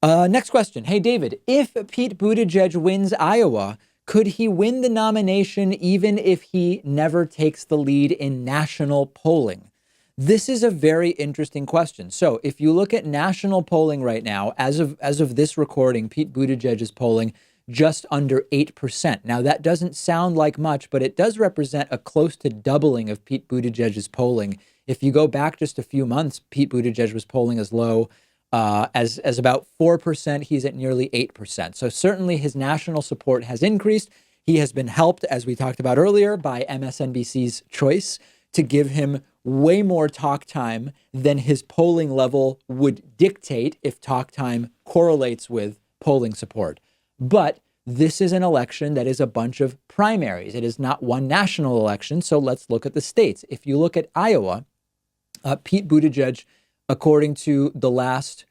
Next question. Hey, David, if Pete Buttigieg wins Iowa, could he win the nomination even if he never takes the lead in national polling? This is a very interesting question. So if you look at national polling right now, as of this recording, Pete Buttigieg is polling just under 8%. Now, that doesn't sound like much, but it does represent a close to doubling of Pete Buttigieg's polling. If you go back just a few months, Pete Buttigieg was polling as low as about 4%. He's at nearly 8%. So certainly his national support has increased. He has been helped, as we talked about earlier, by MSNBC's choice to give him way more talk time than his polling level would dictate if talk time correlates with polling support. But this is an election that is a bunch of primaries. It is not one national election. So let's look at the states. If you look at Iowa, Pete Buttigieg, according to the last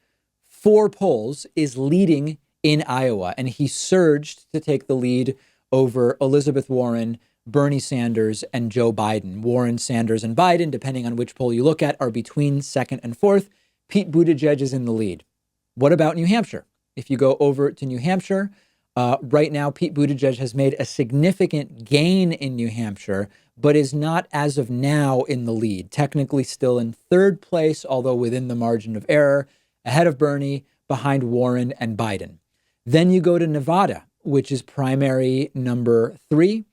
four polls, is leading in Iowa. And he surged to take the lead over Elizabeth Warren, Bernie Sanders, and Joe Biden. Warren, Sanders, and Biden, depending on which poll you look at, are between second and fourth. Pete Buttigieg is in the lead. What about New Hampshire? If you go over to New Hampshire, right now, Pete Buttigieg has made a significant gain in New Hampshire, but is not as of now in the lead. Technically still in third place, although within the margin of error, ahead of Bernie, behind Warren and Biden. Then you go to Nevada, which is primary number 3.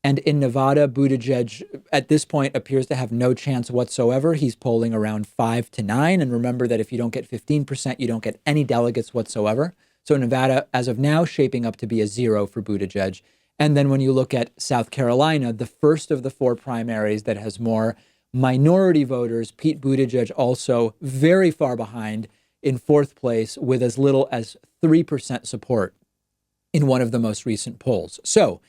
And in Nevada, Buttigieg at this point appears to have no chance whatsoever. He's polling around 5 to 9. And remember that if you don't get 15%, you don't get any delegates whatsoever. So Nevada, as of now, shaping up to be a 0 for Buttigieg. And then when you look at South Carolina, the first of the 4 primaries that has more minority voters, Pete Buttigieg also very far behind in 4th place with as little as 3% support in one of the most recent polls. So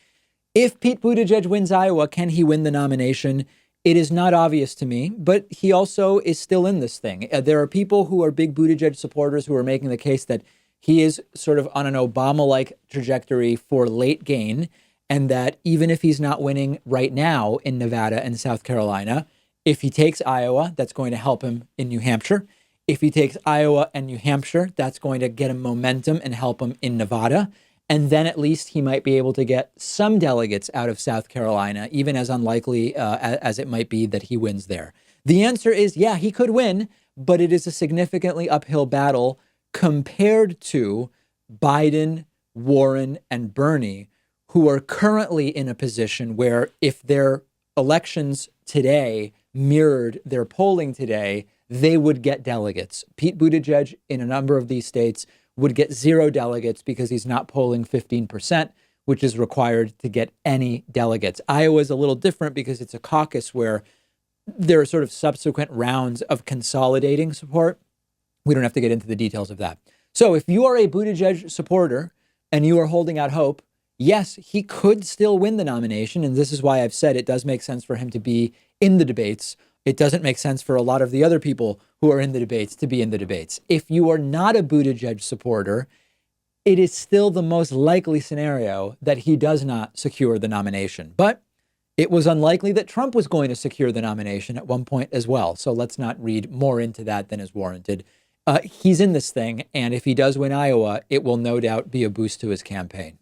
if Pete Buttigieg wins Iowa, can he win the nomination? It is not obvious to me, but he also is still in this thing. There are people who are big Buttigieg supporters who are making the case that he is sort of on an Obama-like trajectory for late gain, and that even if he's not winning right now in Nevada and South Carolina, if he takes Iowa, that's going to help him in New Hampshire. If he takes Iowa and New Hampshire, that's going to get him momentum and help him in Nevada. And then at least he might be able to get some delegates out of South Carolina, even as unlikely as it might be that he wins there. The answer is, yeah, he could win, but it is a significantly uphill battle compared to Biden, Warren, and Bernie, who are currently in a position where if their elections today mirrored their polling today, they would get delegates. Pete Buttigieg in a number of these states would get 0 delegates because he's not polling 15%, which is required to get any delegates. Iowa is a little different because it's a caucus where there are sort of subsequent rounds of consolidating support. We don't have to get into the details of that. So if you are a Buttigieg supporter and you are holding out hope, yes, he could still win the nomination. And this is why I've said it does make sense for him to be in the debates. It doesn't make sense for a lot of the other people who are in the debates to be in the debates. If you are not a Buttigieg supporter, it is still the most likely scenario that he does not secure the nomination. But it was unlikely that Trump was going to secure the nomination at one point as well. So let's not read more into that than is warranted. He's in this thing, and if he does win Iowa, it will no doubt be a boost to his campaign.